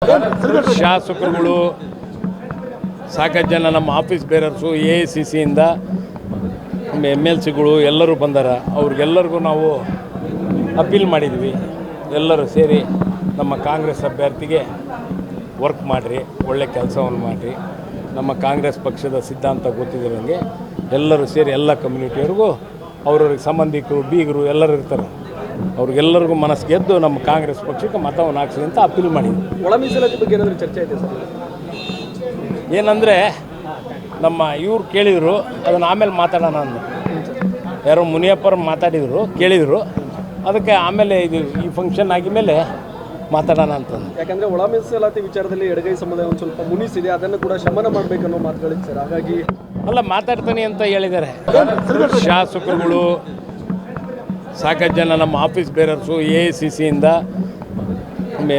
ಶಾಸಕರುಗಳು ಸಾಕಷ್ಟು ಜನ ನಮ್ಮ ಆಫೀಸ್ ಬೇರರ್ಸು AICCಯಿಂದ MLCಗಳು ಎಲ್ಲರೂ ಬಂದಾರ. ಅವ್ರಿಗೆಲ್ಲರಿಗೂ ನಾವು ಅಪೀಲ್ ಮಾಡಿದ್ವಿ, ಎಲ್ಲರೂ ಸೇರಿ ನಮ್ಮ ಕಾಂಗ್ರೆಸ್ ಅಭ್ಯರ್ಥಿಗೆ ವರ್ಕ್ ಮಾಡಿರಿ, ಒಳ್ಳೆ ಕೆಲಸವನ್ನು ಮಾಡಿರಿ. ನಮ್ಮ ಕಾಂಗ್ರೆಸ್ ಪಕ್ಷದ ಸಿದ್ಧಾಂತ ಗೊತ್ತಿದ್ದರಂಗೆ ಎಲ್ಲರೂ ಸೇರಿ ಎಲ್ಲ ಕಮ್ಯುನಿಟಿಯವ್ರಿಗೂ ಅವ್ರವ್ರಿಗೆ ಸಂಬಂಧಿಕರು ಬೀಗರು ಎಲ್ಲರೂ ಇರ್ತಾರೆ, ಅವ್ರಿಗೆಲ್ಲರಿಗೂ ಮನಸ್ಸು ಗೆದ್ದು ನಮ್ಮ ಕಾಂಗ್ರೆಸ್ ಪಕ್ಷಕ್ಕೆ ಮತವನ್ನು ಹಾಕ್ಸಿ ಅಂತ ಅಪೀಲ್ ಮಾಡಿದ್ವಿ. ಒಳ ಮೀಸಲಾತಿ ಬಗ್ಗೆ ಏನಾದರೂ ಚರ್ಚೆ ಇದೆ ಸರ್? ಏನಂದರೆ ನಮ್ಮ ಇವ್ರು ಕೇಳಿದರು, ಅದನ್ನು ಆಮೇಲೆ ಮಾತಾಡೋಣ ಅಂದರು. ಯಾರೋ ಮುನಿಯಪ್ಪರು ಮಾತಾಡಿದರು, ಕೇಳಿದರು, ಅದಕ್ಕೆ ಆಮೇಲೆ ಇದು ಈ ಫಂಕ್ಷನ್ ಆಗಿದ್ಮೇಲೆ ಮಾತಾಡೋಣ ಅಂತಂದು. ಯಾಕಂದರೆ ಒಳ ಮೀಸಲಾತಿ ವಿಚಾರದಲ್ಲಿ ಎಡಗೈ ಸಮುದಾಯ ಒಂದು ಸ್ವಲ್ಪ ಮುನಿಸಿದೆ, ಅದನ್ನು ಕೂಡ ಶಮನ ಮಾಡಬೇಕನ್ನೋ ಮಾತುಗಳಿದೆ ಸರ್. ಹಾಗಾಗಿ ಅಲ್ಲ, ಮಾತಾಡ್ತಾನೆ ಅಂತ ಹೇಳಿದ್ದಾರೆ. ಶಾಸಕರುಗಳು ಸಾಕಷ್ಟು ಜನ ನಮ್ಮ ಆಫೀಸ್ ಬೇರರ್ಸು AICCಯಿಂದ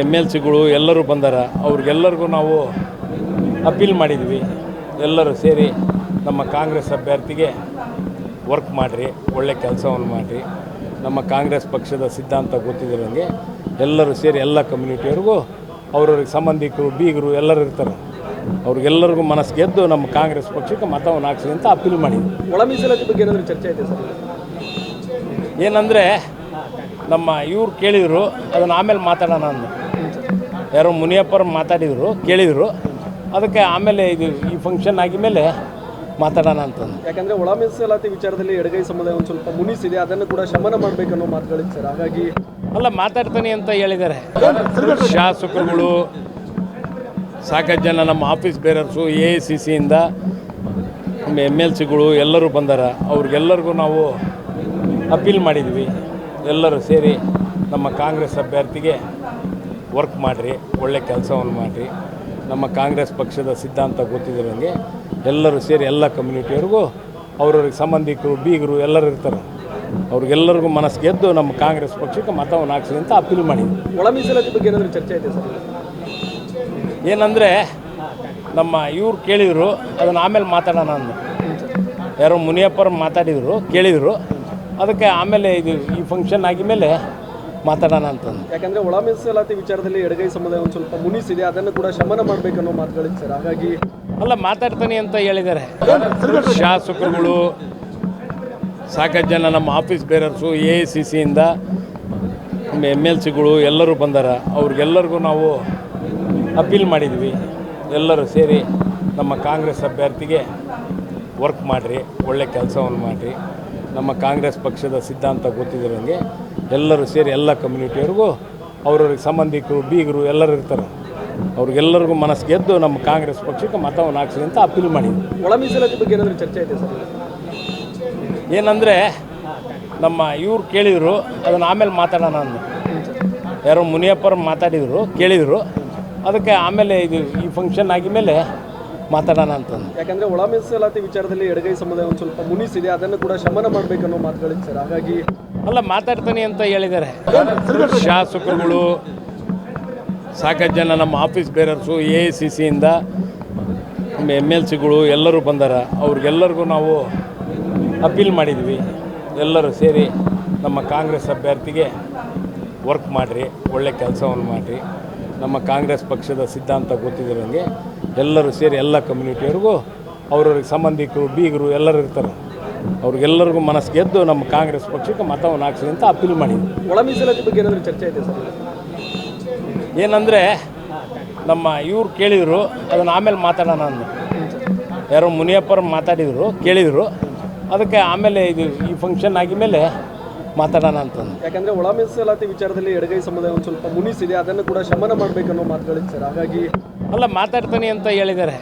MLCಗಳು ಎಲ್ಲರೂ ಬಂದಾರ. ಅವ್ರಿಗೆಲ್ಲರಿಗೂ ನಾವು ಅಪೀಲ್ ಮಾಡಿದ್ವಿ, ಎಲ್ಲರೂ ಸೇರಿ ನಮ್ಮ ಕಾಂಗ್ರೆಸ್ ಅಭ್ಯರ್ಥಿಗೆ ವರ್ಕ್ ಮಾಡಿರಿ, ಒಳ್ಳೆ ಕೆಲಸವನ್ನು ಮಾಡಿರಿ. ನಮ್ಮ ಕಾಂಗ್ರೆಸ್ ಪಕ್ಷದ ಸಿದ್ಧಾಂತ ಗೊತ್ತಿದ್ದರಂಗೆ ಎಲ್ಲರೂ ಸೇರಿ ಎಲ್ಲ ಕಮ್ಯುನಿಟಿಯವ್ರಿಗೂ ಅವ್ರವ್ರಿಗೆ ಸಂಬಂಧಿಕರು ಬೀಗರು ಎಲ್ಲರೂ ಇರ್ತಾರೆ, ಅವ್ರಿಗೆಲ್ಲರಿಗೂ ಮನಸ್ಸು ಗೆದ್ದು ನಮ್ಮ ಕಾಂಗ್ರೆಸ್ ಪಕ್ಷಕ್ಕೆ ಮತವನ್ನು ಹಾಕ್ಸಿ ಅಂತ ಅಪೀಲ್ ಮಾಡಿದ್ವಿ. ಒಳ ಮೀಸಲಾತಿ ಬಗ್ಗೆ ಏನಾದರೂ ಚರ್ಚೆ ಇದೆ ಸರ್? ಏನಂದರೆ ನಮ್ಮ ಇವ್ರು ಕೇಳಿದರು, ಅದನ್ನು ಆಮೇಲೆ ಮಾತಾಡೋಣ ಅಂದರು. ಯಾರೋ ಮುನಿಯಪ್ಪರು ಮಾತಾಡಿದರು, ಕೇಳಿದರು, ಅದಕ್ಕೆ ಆಮೇಲೆ ಇದು ಈ ಫಂಕ್ಷನ್ ಆಗಿದ್ಮೇಲೆ ಮಾತಾಡೋಣ ಅಂತಂದು. ಯಾಕಂದರೆ ಒಳ ಮೀಸಲಾತಿ ವಿಚಾರದಲ್ಲಿ ಎಡಗೈ ಸಮುದಾಯ ಒಂದು ಸ್ವಲ್ಪ ಮುನಿಸಿದೆ, ಅದನ್ನು ಕೂಡ ಶಮನ ಮಾಡಬೇಕನ್ನೋ ಮಾತುಗಳಿದೆ ಸರ್. ಹಾಗಾಗಿ ಅಲ್ಲ, ಮಾತಾಡ್ತಾನೆ ಅಂತ ಹೇಳಿದ್ದಾರೆ. ಶಾಸಕರುಗಳು ಸಾಕಷ್ಟು ಜನ ನಮ್ಮ ಆಫೀಸ್ ಬೇರರ್ಸು AICCಯಿಂದ MLCಗಳು ಎಲ್ಲರೂ ಬಂದಾರ. ಅವ್ರಿಗೆಲ್ಲರಿಗೂ ನಾವು ಅಪೀಲ್ ಮಾಡಿದ್ವಿ, ಎಲ್ಲರೂ ಸೇರಿ ನಮ್ಮ ಕಾಂಗ್ರೆಸ್ ಅಭ್ಯರ್ಥಿಗೆ ವರ್ಕ್ ಮಾಡಿರಿ, ಒಳ್ಳೆ ಕೆಲಸವನ್ನು ಮಾಡಿರಿ. ನಮ್ಮ ಕಾಂಗ್ರೆಸ್ ಪಕ್ಷದ ಸಿದ್ಧಾಂತ ಗೊತ್ತಿದ್ದರಂಗೆ ಎಲ್ಲರೂ ಸೇರಿ ಎಲ್ಲ ಕಮ್ಯುನಿಟಿಯವ್ರಿಗೂ ಅವ್ರವ್ರಿಗೆ ಸಂಬಂಧಿಕರು ಬೀಗರು ಎಲ್ಲರೂ ಇರ್ತಾರೆ, ಅವ್ರಿಗೆಲ್ಲರಿಗೂ ಮನಸ್ಸು ಗೆದ್ದು ನಮ್ಮ ಕಾಂಗ್ರೆಸ್ ಪಕ್ಷಕ್ಕೆ ಮತವನ್ನು ಹಾಕ್ಸಿ ಅಂತ ಅಪೀಲ್ ಮಾಡಿದ್ವಿ. ಒಳ ಮೀಸಲಾತಿ ಬಗ್ಗೆ ಏನಾದರೂ ಚರ್ಚೆ ಇದೆ ಸರ್? ಏನಂದರೆ ನಮ್ಮ ಇವ್ರು ಕೇಳಿದರು, ಅದನ್ನು ಆಮೇಲೆ ಮಾತಾಡೋಣ ಅಂದರು. ಯಾರೋ ಮುನಿಯಪ್ಪರು ಮಾತಾಡಿದರು, ಕೇಳಿದರು, ಅದಕ್ಕೆ ಆಮೇಲೆ ಇದು ಈ ಫಂಕ್ಷನ್ ಆಗಿದ್ಮೇಲೆ ಮಾತಾಡೋಣ ಅಂತಂದು. ಯಾಕಂದರೆ ಒಳ ಮೀಸಲಾತಿ ವಿಚಾರದಲ್ಲಿ ಎಡಗೈ ಸಮುದಾಯ ಒಂದು ಸ್ವಲ್ಪ ಮುನಿಸಿದೆ, ಅದನ್ನು ಕೂಡ ಶಮನ ಮಾಡಬೇಕನ್ನೋ ಮಾತುಗಳಿದೆ ಸರ್. ಹಾಗಾಗಿ ಅಲ್ಲ, ಮಾತಾಡ್ತಾನೆ ಅಂತ ಹೇಳಿದ್ದಾರೆ. ಶಾಸಕರುಗಳು ಸಾಕಷ್ಟು ಜನ ನಮ್ಮ ಆಫೀಸ್ ಬೇರರ್ಸು AICCಯಿಂದ MLCಗಳು ಎಲ್ಲರೂ ಬಂದಾರ. ಅವ್ರಿಗೆಲ್ಲರಿಗೂ ನಾವು ಅಪೀಲ್ ಮಾಡಿದ್ವಿ, ಎಲ್ಲರೂ ಸೇರಿ ನಮ್ಮ ಕಾಂಗ್ರೆಸ್ ಅಭ್ಯರ್ಥಿಗೆ ವರ್ಕ್ ಮಾಡಿರಿ, ಒಳ್ಳೆ ಕೆಲಸವನ್ನು ಮಾಡಿರಿ. ನಮ್ಮ ಕಾಂಗ್ರೆಸ್ ಪಕ್ಷದ ಸಿದ್ಧಾಂತ ಗೊತ್ತಿದ್ದರಂಗೆ ಎಲ್ಲರೂ ಸೇರಿ ಎಲ್ಲ ಕಮ್ಯುನಿಟಿಯವ್ರಿಗೂ ಅವ್ರವ್ರಿಗೆ ಸಂಬಂಧಿಕರು ಬೀಗರು ಎಲ್ಲರೂ ಇರ್ತಾರೆ, ಅವ್ರಿಗೆಲ್ಲರಿಗೂ ಮನಸ್ಸು ಗೆದ್ದು ನಮ್ಮ ಕಾಂಗ್ರೆಸ್ ಪಕ್ಷಕ್ಕೆ ಮತವನ್ನು ಹಾಕ್ಸಿ ಅಂತ ಅಪೀಲ್ ಮಾಡಿದ್ವಿ. ಒಳ ಮೀಸಲಾತಿ ಬಗ್ಗೆ ಏನಾದರೂ ಚರ್ಚೆ ಇದೆ ಸರ್? ಏನಂದರೆ ನಮ್ಮ ಇವ್ರು ಕೇಳಿದರು, ಅದನ್ನು ಆಮೇಲೆ ಮಾತಾಡೋಣ ಅಂದರು. ಯಾರೋ ಮುನಿಯಪ್ಪರು ಮಾತಾಡಿದರು, ಕೇಳಿದರು, ಅದಕ್ಕೆ ಆಮೇಲೆ ಇದು ಈ ಫಂಕ್ಷನ್ ಆಗಿದ್ಮೇಲೆ ಮಾತಾಡೋಣ ಅಂತಂದು. ಯಾಕಂದರೆ ಒಳ ಮೀಸಲಾತಿ ವಿಚಾರದಲ್ಲಿ ಎಡಗೈ ಸಮುದಾಯ ಒಂದು ಸ್ವಲ್ಪ ಮುನಿಸಿದೆ, ಅದನ್ನು ಕೂಡ ಶಮನ ಮಾಡಬೇಕನ್ನೋ ಮಾತುಗಳಿದೆ ಸರ್. ಹಾಗಾಗಿ ಅಲ್ಲ, ಮಾತಾಡ್ತಾನೆ ಅಂತ ಹೇಳಿದ್ದಾರೆ. ಶಾಸಕರುಗಳು ಸಾಕಷ್ಟು ಜನ ನಮ್ಮ ಆಫೀಸ್ ಬೇರರ್ಸು AICCಯಿಂದ MLCಗಳು ಎಲ್ಲರೂ ಬಂದಾರ. ಅವ್ರಿಗೆಲ್ಲರಿಗೂ ನಾವು ಅಪೀಲ್ ಮಾಡಿದ್ವಿ, ಎಲ್ಲರೂ ಸೇರಿ ನಮ್ಮ ಕಾಂಗ್ರೆಸ್ ಅಭ್ಯರ್ಥಿಗೆ ವರ್ಕ್ ಮಾಡಿರಿ, ಒಳ್ಳೆ ಕೆಲಸವನ್ನು ಮಾಡಿರಿ. ನಮ್ಮ ಕಾಂಗ್ರೆಸ್ ಪಕ್ಷದ ಸಿದ್ಧಾಂತ ಗೊತ್ತಿದ್ದರಂಗೆ ಎಲ್ಲರೂ ಸೇರಿ ಎಲ್ಲ ಕಮ್ಯುನಿಟಿಯವ್ರಿಗೂ ಅವ್ರವ್ರಿಗೆ ಸಂಬಂಧಿಕರು ಬೀಗರು ಎಲ್ಲರೂ ಇರ್ತಾರೆ, ಅವ್ರಿಗೆಲ್ಲರಿಗೂ ಮನಸ್ಸು ಗೆದ್ದು ನಮ್ಮ ಕಾಂಗ್ರೆಸ್ ಪಕ್ಷಕ್ಕೆ ಮತವನ್ನು ಹಾಕ್ಸಿ ಅಂತ ಅಪೀಲ್ ಮಾಡಿದ್ವಿ. ಒಳ ಮೀಸಲಾತಿ ಬಗ್ಗೆ ಏನಾದರೂ ಚರ್ಚೆ ಇದೆ ಸರ್? ಏನಂದರೆ ನಮ್ಮ ಇವ್ರು ಕೇಳಿದರು, ಅದನ್ನು ಆಮೇಲೆ ಮಾತಾಡೋಣ ಅಂದರು. ಯಾರೋ ಮುನಿಯಪ್ಪರು ಮಾತಾಡಿದರು, ಕೇಳಿದರು, ಅದಕ್ಕೆ ಆಮೇಲೆ ಇದು ಈ ಫಂಕ್ಷನ್ ಆಗಿದ್ಮೇಲೆ ಮಾತಾಡೋಣ ಅಂತಂದು. ಯಾಕಂದರೆ ಒಳ ಮೀಸಲಾತಿ ವಿಚಾರದಲ್ಲಿ ಎಡಗೈ ಸಮುದಾಯ ಒಂದು ಸ್ವಲ್ಪ ಮುನಿಸಿದೆ, ಅದನ್ನು ಕೂಡ ಶಮನ ಮಾಡಬೇಕನ್ನೋ ಮಾತುಗಳಿದೆ ಸರ್. ಹಾಗಾಗಿ ಅಲ್ಲ, ಮಾತಾಡ್ತಾನೆ ಅಂತ ಹೇಳಿದ್ದಾರೆ.